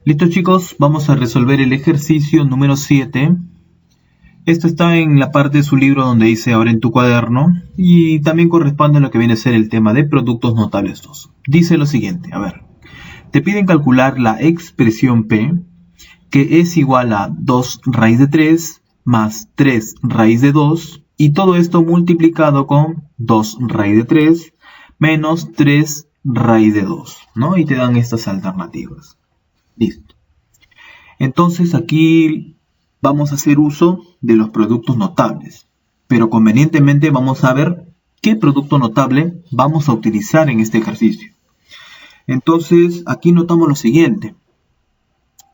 Listo chicos, vamos a resolver el ejercicio número 7. Esto está en la parte de su libro donde dice ahora en tu cuaderno y también corresponde a lo que viene a ser el tema de productos notables 2. Dice lo siguiente, a ver, te piden calcular la expresión P que es igual a 2 raíz de 3 más 3 raíz de 2 y todo esto multiplicado con 2 raíz de 3 menos 3 raíz de 2, ¿no? Y te dan estas alternativas. Listo. Entonces aquí vamos a hacer uso de los productos notables, pero convenientemente vamos a ver qué producto notable vamos a utilizar en este ejercicio. Entonces aquí notamos lo siguiente.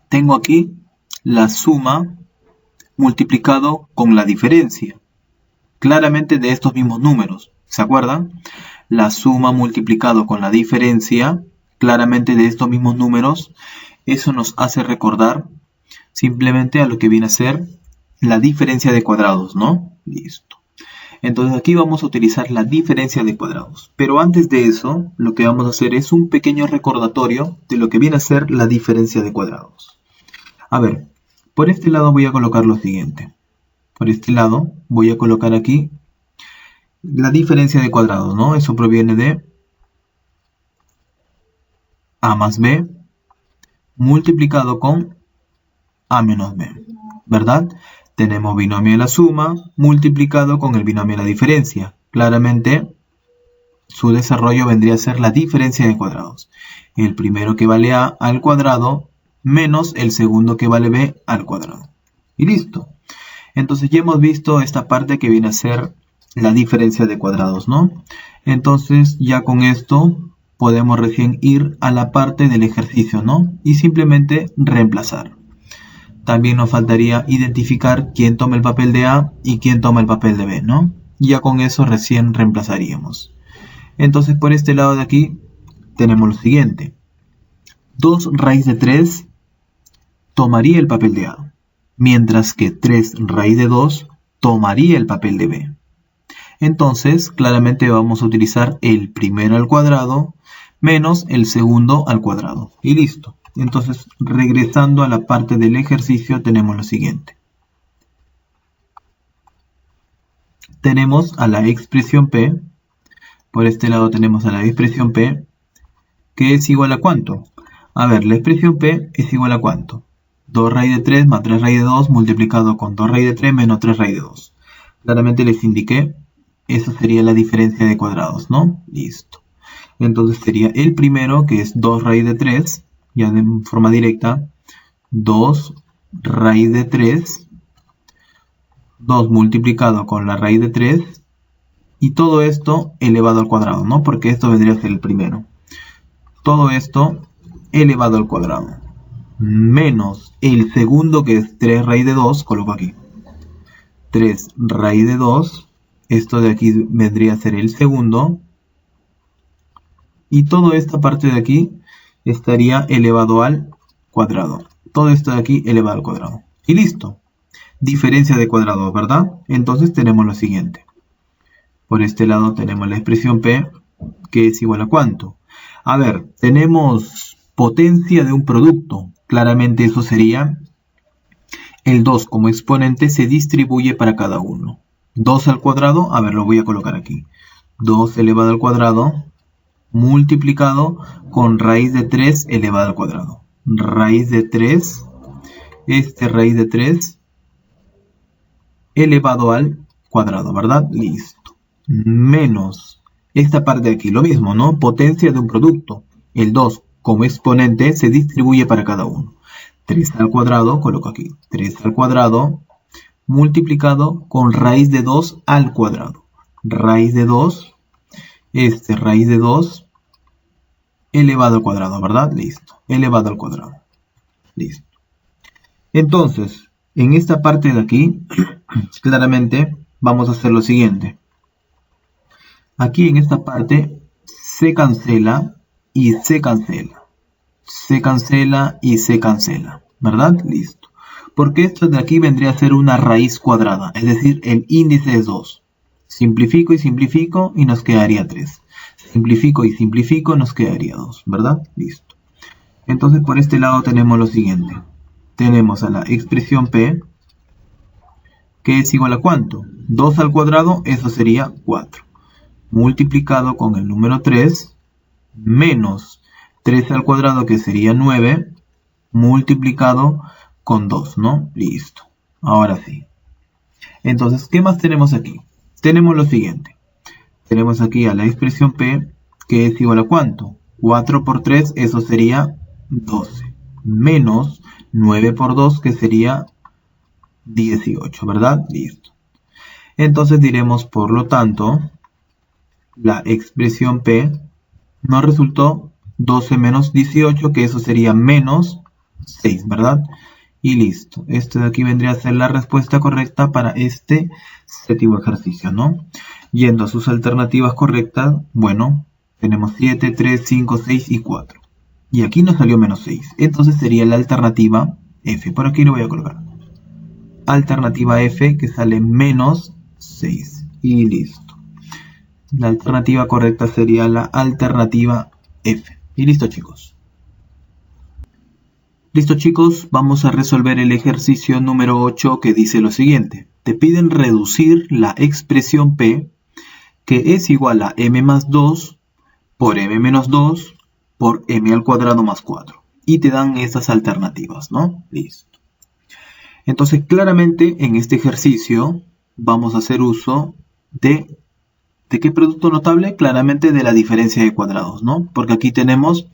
Tengo aquí la suma multiplicado con la diferencia, claramente de estos mismos números. ¿Se acuerdan? La suma multiplicado con la diferencia, claramente de estos mismos números. Eso nos hace recordar simplemente a lo que viene a ser la diferencia de cuadrados, ¿no? Listo. Entonces aquí vamos a utilizar la diferencia de cuadrados. Pero antes de eso, lo que vamos a hacer es un pequeño recordatorio de lo que viene a ser la diferencia de cuadrados. A ver, por este lado voy a colocar lo siguiente. Por este lado voy a colocar aquí la diferencia de cuadrados, ¿no? Eso proviene de a más b multiplicado con a menos b, ¿verdad? Tenemos binomio de la suma multiplicado con el binomio de la diferencia. Claramente su desarrollo vendría a ser la diferencia de cuadrados. El primero que vale a al cuadrado menos el segundo que vale b al cuadrado. Y listo. Entonces ya hemos visto esta parte que viene a ser la diferencia de cuadrados, ¿no? Entonces ya con esto podemos recién ir a la parte del ejercicio, ¿no? Y simplemente reemplazar. También nos faltaría identificar quién toma el papel de A y quién toma el papel de B, ¿no? Ya con eso recién reemplazaríamos. Entonces por este lado de aquí tenemos lo siguiente. 2 raíz de 3 tomaría el papel de A, mientras que 3 raíz de 2 tomaría el papel de B. Entonces claramente vamos a utilizar el primero al cuadrado menos el segundo al cuadrado. Y listo. Entonces, regresando a la parte del ejercicio, tenemos lo siguiente. Tenemos a la expresión P. Por este lado tenemos a la expresión P, que es igual a ¿cuánto? A ver, la expresión P es igual a ¿cuánto? 2 raíz de 3 más 3 raíz de 2 multiplicado con 2 raíz de 3 menos 3 raíz de 2. Claramente les indiqué, eso sería la diferencia de cuadrados, ¿no? Listo. Entonces sería el primero, que es 2 raíz de 3, ya de forma directa, 2 raíz de 3, 2 multiplicado con la raíz de 3, y todo esto elevado al cuadrado, ¿no? Porque esto vendría a ser el primero. Todo esto elevado al cuadrado. Menos el segundo, que es 3 raíz de 2, coloco aquí. 3 raíz de 2, esto de aquí vendría a ser el segundo. Y toda esta parte de aquí estaría elevado al cuadrado. Todo esto de aquí elevado al cuadrado. Y listo. Diferencia de cuadrados, ¿verdad? Entonces tenemos lo siguiente. Por este lado tenemos la expresión P, que es igual a ¿cuánto? A ver, tenemos potencia de un producto. Claramente eso sería el 2 como exponente se distribuye para cada uno. 2 al cuadrado, a ver, lo voy a colocar aquí. 2 elevado al cuadrado multiplicado con raíz de 3 elevado al cuadrado. Raíz de 3, raíz de 3 elevado al cuadrado, ¿verdad? Listo. Menos esta parte de aquí, lo mismo, ¿no? Potencia de un producto. El 2 como exponente se distribuye para cada uno. 3 al cuadrado, coloco aquí. 3 al cuadrado multiplicado con raíz de 2 al cuadrado. Raíz de 2, raíz de 2 elevado al cuadrado, ¿verdad? Listo. Elevado al cuadrado. Listo. Entonces, en esta parte de aquí, claramente vamos a hacer lo siguiente. Aquí en esta parte se cancela y se cancela. Se cancela y se cancela, ¿verdad? Listo. Porque esto de aquí vendría a ser una raíz cuadrada, es decir, el índice es 2. Simplifico y nos quedaría 3. Simplifico y simplifico, nos quedaría 2, ¿verdad? Listo. Entonces por este lado tenemos lo siguiente. Tenemos a la expresión P, que es igual a ¿cuánto? 2 al cuadrado, eso sería 4. Multiplicado con el número 3, menos 3 al cuadrado, que sería 9, multiplicado con 2, ¿no? Listo. Ahora sí. Entonces, ¿qué más tenemos aquí? Tenemos lo siguiente. Tenemos aquí a la expresión P, que es igual a ¿cuánto? 4 por 3, eso sería 12. Menos 9 por 2, que sería 18, ¿verdad? Listo. Entonces diremos, por lo tanto, la expresión P nos resultó 12 menos 18, que eso sería menos 6, ¿verdad? Y listo. Esto de aquí vendría a ser la respuesta correcta para este séptimo ejercicio, ¿no? Yendo a sus alternativas correctas, bueno, tenemos 7, 3, 5, 6 y 4. Y aquí nos salió menos 6. Entonces sería la alternativa F. Por aquí lo voy a colocar. Alternativa F, que sale menos 6. Y listo. La alternativa correcta sería la alternativa F. Y listo, chicos. Listo, chicos, vamos a resolver el ejercicio número 8, que dice lo siguiente. Te piden reducir la expresión P, que es igual a m más 2 por m menos 2 por m al cuadrado más 4. Y te dan estas alternativas, ¿no? Listo. Entonces, claramente, en este ejercicio vamos a hacer uso ¿de qué producto notable? Claramente de la diferencia de cuadrados, ¿no? Porque aquí tenemos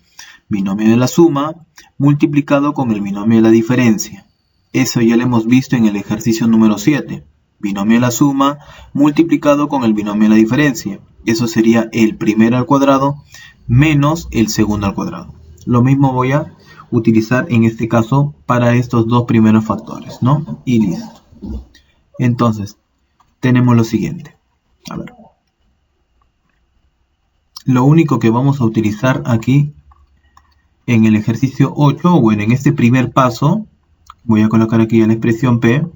binomio de la suma multiplicado con el binomio de la diferencia. Eso ya lo hemos visto en el ejercicio número 7. Binomio de la suma multiplicado con el binomio de la diferencia. Eso sería el primero al cuadrado menos el segundo al cuadrado. Lo mismo voy a utilizar en este caso para estos dos primeros factores, ¿no? Y listo. Entonces, tenemos lo siguiente. A ver. Lo único que vamos a utilizar aquí en el ejercicio 8, o bueno, en este primer paso, voy a colocar aquí la expresión P,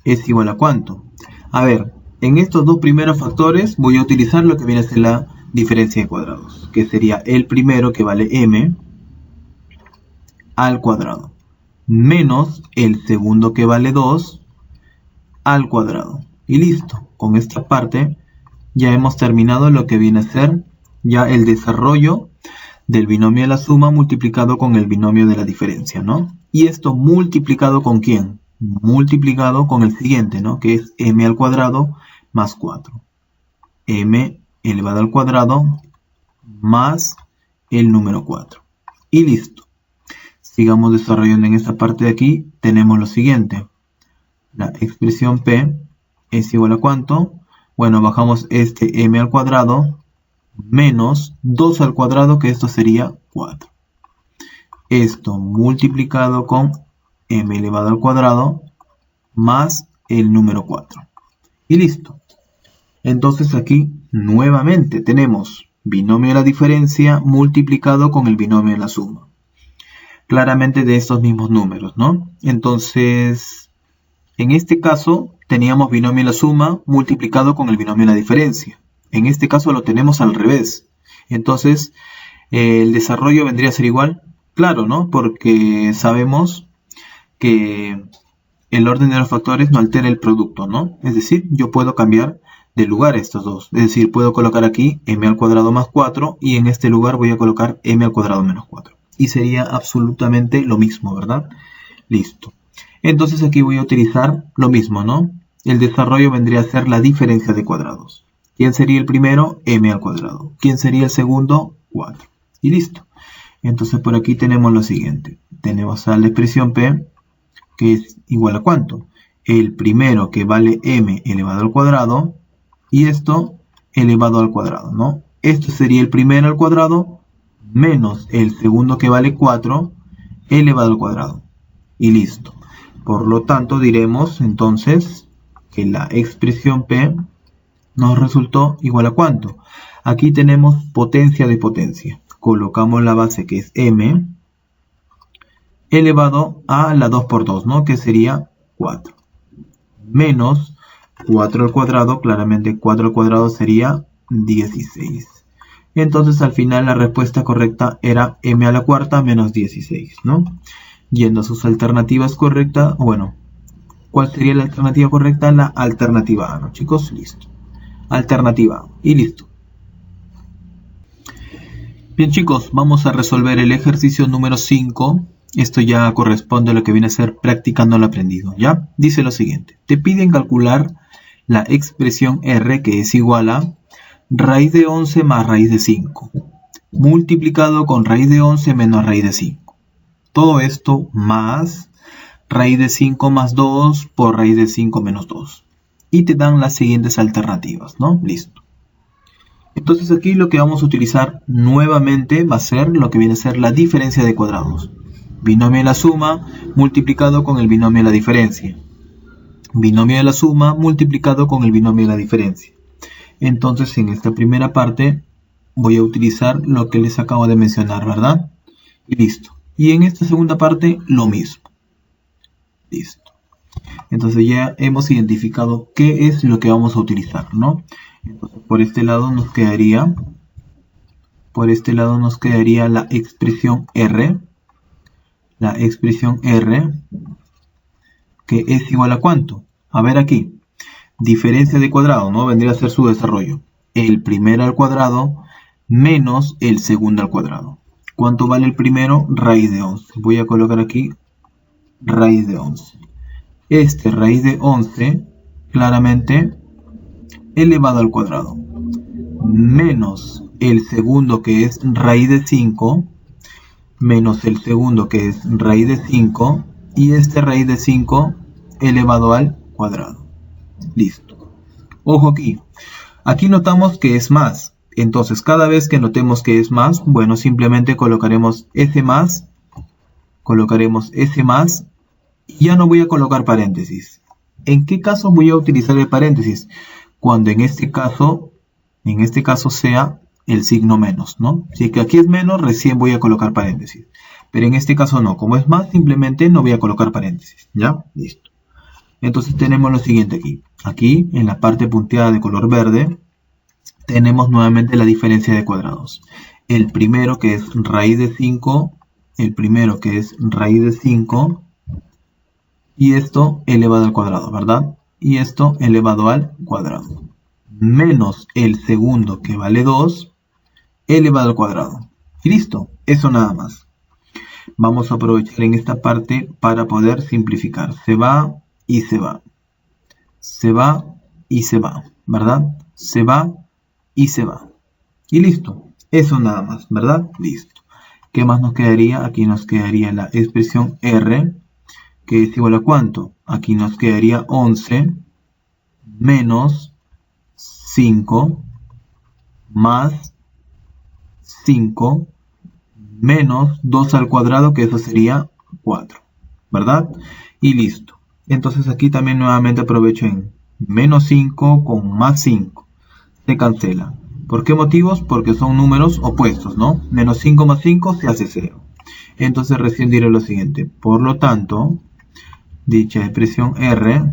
es igual a ¿cuánto? A ver, en estos dos primeros factores voy a utilizar lo que viene a ser la diferencia de cuadrados, que sería el primero, que vale m al cuadrado, menos el segundo, que vale 2 al cuadrado. Y listo, con esta parte ya hemos terminado lo que viene a ser ya el desarrollo del binomio de la suma multiplicado con el binomio de la diferencia, ¿no? Y esto multiplicado ¿con quién? Multiplicado con el siguiente, ¿no? Que es m al cuadrado más 4. M elevado al cuadrado más el número 4. Y listo. Sigamos desarrollando en esta parte de aquí. Tenemos lo siguiente. La expresión P es igual a ¿cuánto? Bueno, bajamos este m al cuadrado menos 2 al cuadrado, que esto sería 4. Esto multiplicado con m elevado al cuadrado más el número 4. Y listo. Entonces aquí nuevamente tenemos binomio de la diferencia multiplicado con el binomio de la suma. Claramente de estos mismos números, ¿no? Entonces, en este caso teníamos binomio de la suma multiplicado con el binomio de la diferencia. En este caso lo tenemos al revés. Entonces, el desarrollo vendría a ser igual. Claro, ¿no? Porque sabemos que el orden de los factores no altera el producto, ¿no? Es decir, yo puedo cambiar de lugar estos dos. Es decir, puedo colocar aquí m al cuadrado más 4 y en este lugar voy a colocar m al cuadrado menos 4. Y sería absolutamente lo mismo, ¿verdad? Listo. Entonces aquí voy a utilizar lo mismo, ¿no? El desarrollo vendría a ser la diferencia de cuadrados. ¿Quién sería el primero? M al cuadrado. ¿Quién sería el segundo? 4. Y listo. Entonces por aquí tenemos lo siguiente. Tenemos a la expresión P, que es igual a ¿cuánto? El primero, que vale m elevado al cuadrado, y esto elevado al cuadrado, ¿no? Esto sería el primero al cuadrado menos el segundo, que vale 4 elevado al cuadrado. Y listo. Por lo tanto diremos entonces que la expresión P nos resultó igual a ¿cuánto? Aquí tenemos potencia de potencia. Colocamos la base, que es m, elevado a la 2 por 2, ¿no? Que sería 4. Menos 4 al cuadrado, claramente 4 al cuadrado sería 16. Entonces al final la respuesta correcta era m a la cuarta menos 16, ¿no? Yendo a sus alternativas correctas, bueno, ¿cuál sería la alternativa correcta? La alternativa A, ¿no, chicos? Listo. Alternativa A. Y listo. Bien, chicos, vamos a resolver el ejercicio número 5. Esto ya corresponde a lo que viene a ser practicando lo aprendido, ¿ya? Dice lo siguiente. Te piden calcular la expresión R, que es igual a raíz de 11 más raíz de 5, multiplicado con raíz de 11 menos raíz de 5. Todo esto más raíz de 5 más 2 por raíz de 5 menos 2. Y te dan las siguientes alternativas, ¿no? Listo. Entonces aquí lo que vamos a utilizar nuevamente va a ser lo que viene a ser la diferencia de cuadrados. Binomio de la suma multiplicado con el binomio de la diferencia. Binomio de la suma multiplicado con el binomio de la diferencia. Entonces en esta primera parte voy a utilizar lo que les acabo de mencionar, ¿verdad? Y listo. Y en esta segunda parte lo mismo. Listo. Entonces ya hemos identificado qué es lo que vamos a utilizar, ¿no? Entonces por este lado nos quedaría la expresión R. La expresión R, que es igual a ¿cuánto? A ver aquí. Diferencia de cuadrado, ¿no? Vendría a ser su desarrollo. El primero al cuadrado menos el segundo al cuadrado. ¿Cuánto vale el primero? Raíz de 11. Voy a colocar aquí raíz de 11. Este raíz de 11, claramente, elevado al cuadrado. Menos el segundo, que es raíz de 5. Menos el segundo, que es raíz de 5. Y este raíz de 5 elevado al cuadrado. Listo. Ojo aquí. Aquí notamos que es más. Entonces, cada vez que notemos que es más, bueno, simplemente colocaremos ese más. Y ya no voy a colocar paréntesis. ¿En qué caso voy a utilizar el paréntesis? Cuando en este caso sea el signo menos, ¿no? Si es que aquí es menos, recién voy a colocar paréntesis. Pero en este caso no. Como es más, simplemente no voy a colocar paréntesis. ¿Ya? Listo. Entonces tenemos lo siguiente aquí. Aquí, en la parte punteada de color verde, tenemos nuevamente la diferencia de cuadrados. El primero, que es raíz de 5. Y esto elevado al cuadrado, ¿verdad? Y esto elevado al cuadrado. Menos el segundo, que vale 2, elevado al cuadrado. Y listo, eso nada más. Vamos a aprovechar en esta parte para poder simplificar. Se va y se va. Se va y se va, ¿verdad? Se va y se va. Y listo, eso nada más, ¿verdad? Listo. ¿Qué más nos quedaría? Aquí nos quedaría la expresión R, que es igual a ¿cuánto? Aquí nos quedaría 11 menos 5 más 5 menos 2 al cuadrado, que eso sería 4, ¿verdad? Y listo. Entonces aquí también nuevamente aprovecho en menos 5 con más 5. Se cancela. ¿Por qué motivos? Porque son números opuestos, ¿no? Menos 5 más 5 se hace 0. Entonces recién diré lo siguiente. Por lo tanto, dicha expresión R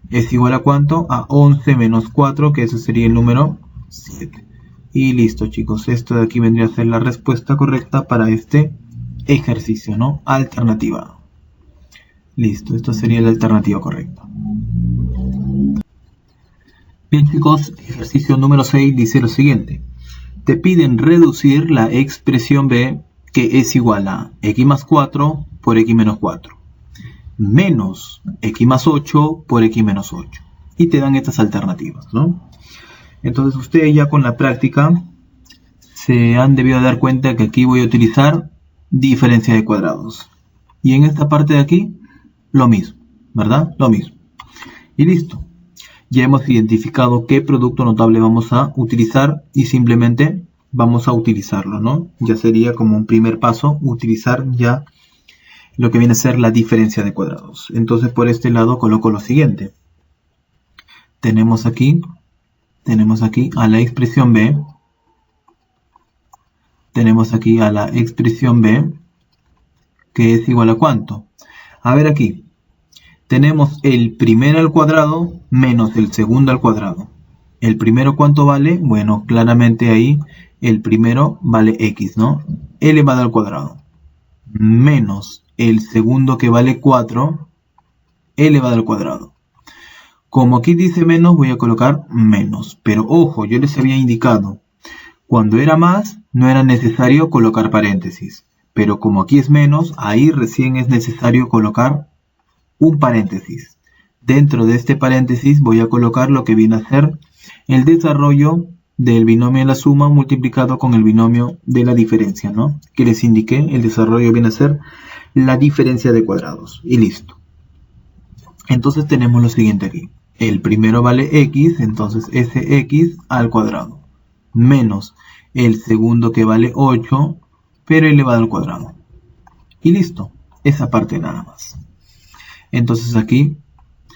es igual a ¿cuánto? A 11 menos 4, que eso sería el número 7. Y listo, chicos. Esto de aquí vendría a ser la respuesta correcta para este ejercicio, ¿no? Alternativa. Listo, esto sería la alternativa correcta. Bien, chicos, ejercicio número 6 dice lo siguiente. Te piden reducir la expresión B, que es igual a x más 4 por x menos 4. Menos x más 8 por x menos 8. Y te dan estas alternativas, ¿no? Entonces ustedes ya con la práctica se han debido dar cuenta que aquí voy a utilizar diferencia de cuadrados. Y en esta parte de aquí, lo mismo, ¿verdad? Lo mismo. Y listo. Ya hemos identificado qué producto notable vamos a utilizar y simplemente vamos a utilizarlo, ¿no? Ya sería como un primer paso utilizar ya lo que viene a ser la diferencia de cuadrados. Entonces por este lado coloco lo siguiente. Tenemos aquí a la expresión B. Tenemos aquí a la expresión B, que es igual a ¿cuánto? A ver aquí. Tenemos el primero al cuadrado menos el segundo al cuadrado. ¿El primero cuánto vale? Bueno, claramente ahí el primero vale x, ¿no? Elevado al cuadrado. Menos el segundo que vale 4 elevado al cuadrado. Como aquí dice menos, voy a colocar menos. Pero ojo, yo les había indicado, cuando era más, no era necesario colocar paréntesis. Pero como aquí es menos, ahí recién es necesario colocar un paréntesis. Dentro de este paréntesis voy a colocar lo que viene a ser el desarrollo del binomio de la suma multiplicado con el binomio de la diferencia, ¿no? Que les indiqué, el desarrollo viene a ser la diferencia de cuadrados. Y listo. Entonces tenemos lo siguiente aquí. El primero vale x, entonces ese x al cuadrado. Menos el segundo que vale 8, pero elevado al cuadrado. Y listo. Esa parte nada más. Entonces aquí,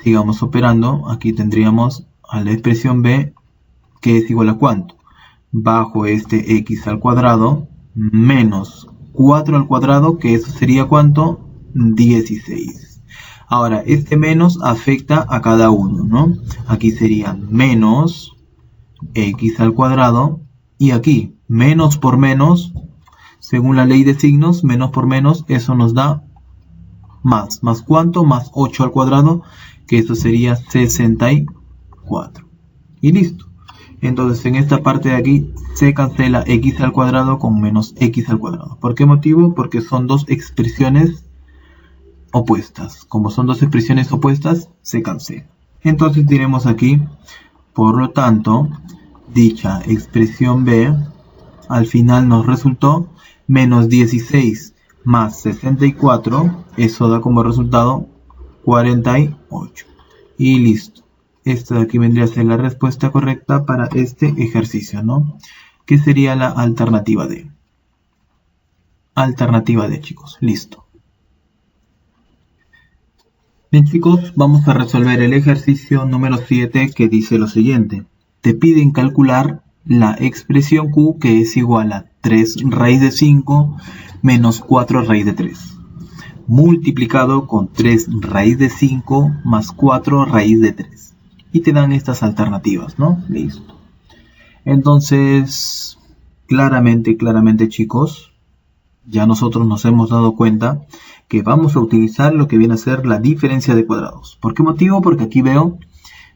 sigamos operando. Aquí tendríamos a la expresión b, que es igual a ¿cuánto? Bajo este x al cuadrado, menos 4 al cuadrado, que eso sería ¿cuánto? 16. Ahora, este menos afecta a cada uno, ¿no? Aquí sería menos x al cuadrado, y aquí, menos por menos, según la ley de signos, menos por menos, eso nos da más. ¿Más cuánto? Más 8 al cuadrado, que eso sería 64. Y listo. Entonces en esta parte de aquí se cancela x al cuadrado con menos x al cuadrado. ¿Por qué motivo? Porque son dos expresiones opuestas. Como son dos expresiones opuestas, se cancela. Entonces diremos aquí, por lo tanto, dicha expresión b al final nos resultó menos 16 más 64. Eso da como resultado 48. Y listo. Esta de aquí vendría a ser la respuesta correcta para este ejercicio, ¿no? Que sería la alternativa D. Alternativa D, chicos. Listo. Bien, chicos, vamos a resolver el ejercicio número 7, que dice lo siguiente. Te piden calcular la expresión Q, que es igual a 3 raíz de 5 menos 4 raíz de 3. Multiplicado con 3 raíz de 5 más 4 raíz de 3. Y te dan estas alternativas, ¿no? Listo. Entonces, claramente, chicos, ya nosotros nos hemos dado cuenta que vamos a utilizar lo que viene a ser la diferencia de cuadrados. ¿Por qué motivo? Porque aquí veo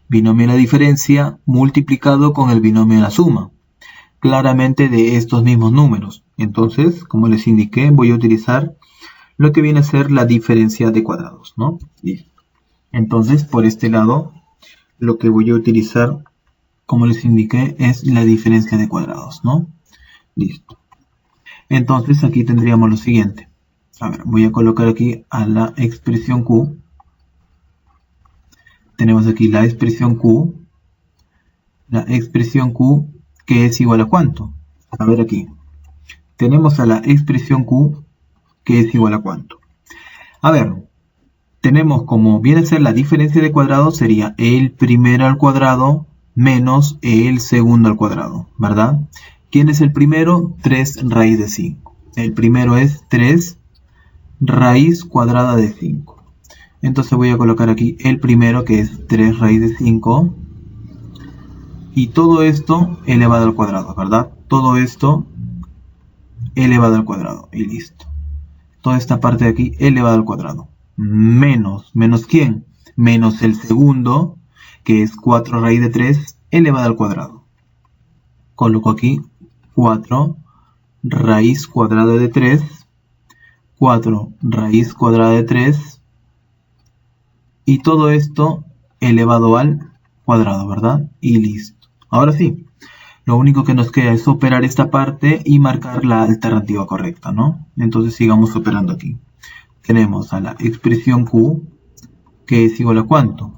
binomio de la diferencia multiplicado con el binomio de la suma. Claramente de estos mismos números. Entonces, como les indiqué, voy a utilizar lo que viene a ser la diferencia de cuadrados, ¿no? Listo. Entonces, por este lado, lo que voy a utilizar, como les indiqué, es la diferencia de cuadrados, ¿no? Listo. Entonces aquí tendríamos lo siguiente. A ver, voy a colocar aquí a la expresión Q. Tenemos aquí la expresión Q. La expresión Q, que es igual a ¿cuánto? A ver aquí. Tenemos a la expresión Q, que es igual a ¿cuánto? A ver, tenemos como viene a ser la diferencia de cuadrados, sería el primero al cuadrado menos el segundo al cuadrado, ¿verdad? ¿Quién es el primero? 3 raíz de 5. El primero es 3 raíz cuadrada de 5. Entonces voy a colocar aquí el primero, que es 3 raíz de 5. Y todo esto elevado al cuadrado, ¿verdad? Todo esto elevado al cuadrado. Y listo. Toda esta parte de aquí elevado al cuadrado. ¿Menos quién? Menos el segundo, que es 4 raíz de 3 elevado al cuadrado. Coloco aquí 4 raíz cuadrada de 3, 4 raíz cuadrada de 3, y todo esto elevado al cuadrado, ¿verdad? Y listo. Ahora sí, lo único que nos queda es operar esta parte y marcar la alternativa correcta, ¿no? Entonces sigamos operando aquí. Tenemos a la expresión Q, que es igual a ¿cuánto?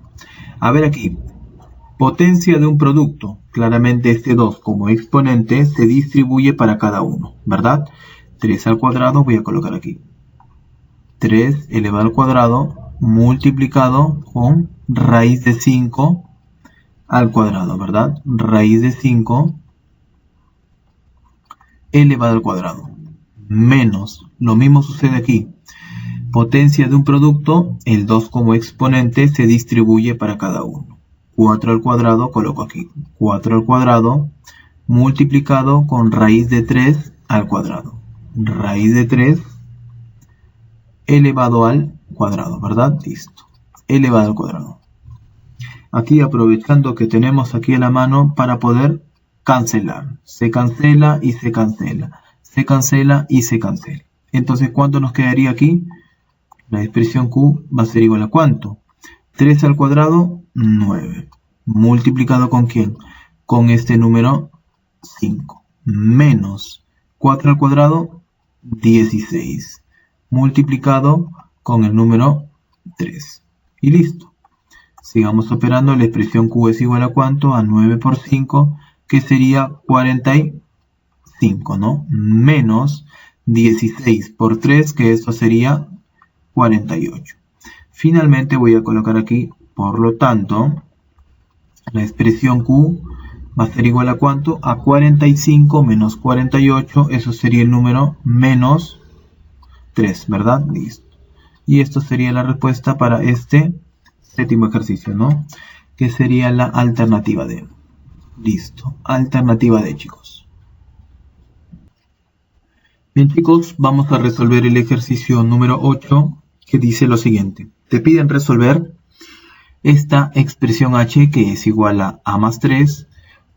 A ver aquí, potencia de un producto. Claramente este 2 como exponente se distribuye para cada uno, ¿verdad? 3 al cuadrado voy a colocar aquí. 3 elevado al cuadrado multiplicado con raíz de 5 al cuadrado, ¿verdad? Raíz de 5 elevado al cuadrado. Menos, lo mismo sucede aquí. Potencia de un producto, el 2 como exponente se distribuye para cada uno. 4 al cuadrado, coloco aquí 4 al cuadrado multiplicado con raíz de 3 al cuadrado. Raíz de 3 elevado al cuadrado, ¿verdad? Listo. Elevado al cuadrado. Aquí aprovechando que tenemos aquí a la mano para poder cancelar. Se cancela y se cancela. Se cancela y se cancela. Entonces, ¿cuánto nos quedaría aquí? La expresión Q va a ser igual a ¿cuánto? 3 al cuadrado, 9. ¿Multiplicado con quién? Con este número 5. Menos 4 al cuadrado, 16. Multiplicado con el número 3. Y listo. Sigamos operando. La expresión Q es igual a ¿cuánto? A 9 por 5, que sería 45, ¿no? Menos 16 por 3, que esto sería 48. Finalmente voy a colocar aquí, por lo tanto, la expresión Q va a ser igual a ¿cuánto? A 45 menos 48, eso sería el número menos 3, ¿verdad? Listo. Y esto sería la respuesta para este séptimo ejercicio, ¿no? Que sería la alternativa D. Listo. Alternativa D, chicos. Bien, chicos, vamos a resolver el ejercicio número 8, que dice lo siguiente. Te piden resolver esta expresión h, que es igual a a más 3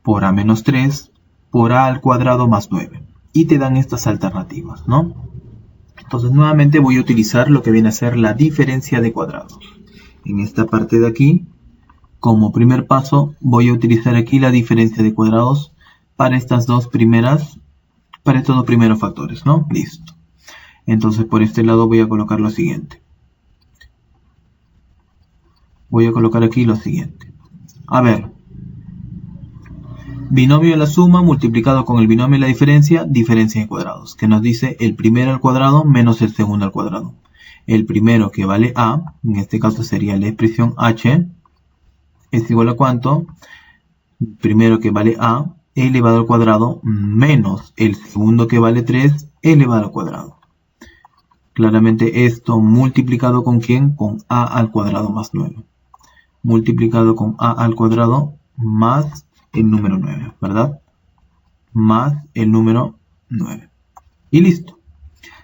por a menos 3 por a al cuadrado más 9. Y te dan estas alternativas, ¿no? Entonces, nuevamente voy a utilizar lo que viene a ser la diferencia de cuadrados. En esta parte de aquí, como primer paso, voy a utilizar aquí la diferencia de cuadrados para estos dos primeros factores, ¿no? Listo. Entonces, por este lado voy a colocar lo siguiente. Voy a colocar aquí lo siguiente. A ver. Binomio de la suma multiplicado con el binomio de la diferencia de cuadrados. Que nos dice el primero al cuadrado menos el segundo al cuadrado. El primero, que vale a, en este caso sería la expresión h, es igual a ¿cuánto? El primero, que vale a elevado al cuadrado menos el segundo, que vale 3 elevado al cuadrado. Claramente esto multiplicado con ¿quién? Con a al cuadrado más 9. Multiplicado con a al cuadrado más el número 9, ¿verdad? Más el número 9. Y listo.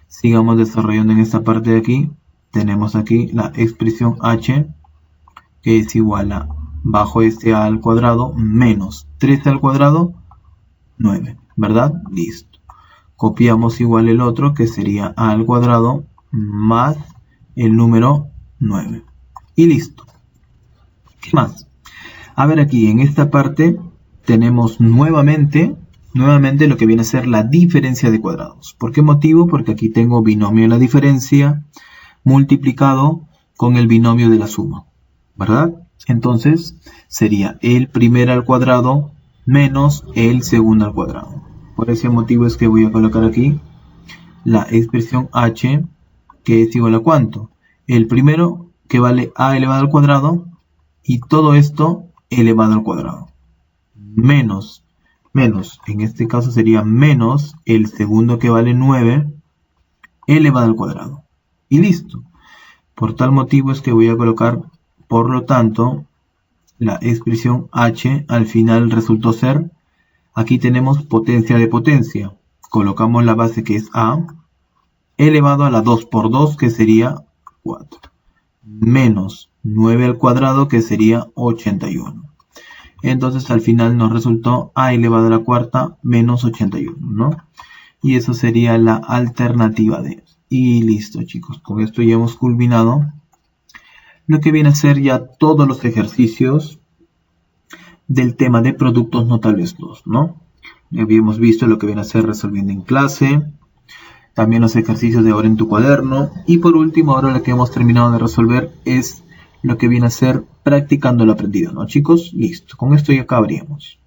Sigamos desarrollando en esta parte de aquí. Tenemos aquí la expresión h, que es igual a bajo este a al cuadrado menos 3 al cuadrado, 9, ¿verdad? Listo. Copiamos igual el otro, que sería a al cuadrado más el número 9. Y listo. ¿Qué más? A ver, aquí en esta parte tenemos nuevamente lo que viene a ser la diferencia de cuadrados. ¿Por qué motivo? Porque aquí tengo binomio de la diferencia multiplicado con el binomio de la suma, ¿verdad? Entonces sería el primero al cuadrado menos el segundo al cuadrado. Por ese motivo es que voy a colocar aquí la expresión h, que es igual a ¿cuánto? El primero, que vale a elevado al cuadrado, y todo esto elevado al cuadrado. Menos, en este caso sería menos el segundo, que vale 9 elevado al cuadrado. Y listo. Por tal motivo es que voy a colocar, por lo tanto, la expresión h al final resultó ser, aquí tenemos potencia de potencia. Colocamos la base, que es a, elevado a la 2 por 2, que sería 4. Menos 9 al cuadrado, que sería 81. Entonces al final nos resultó a elevado a la cuarta menos 81, ¿no? Y eso sería la alternativa D. Y listo, chicos. Con esto ya hemos culminado lo que viene a ser ya todos los ejercicios del tema de productos notables 2, ¿no? Ya habíamos visto lo que viene a ser resolviendo en clase, también los ejercicios de ahora en tu cuaderno, y por último, ahora lo que hemos terminado de resolver es lo que viene a ser practicando lo aprendido, ¿no, chicos? Listo, con esto ya acabaríamos.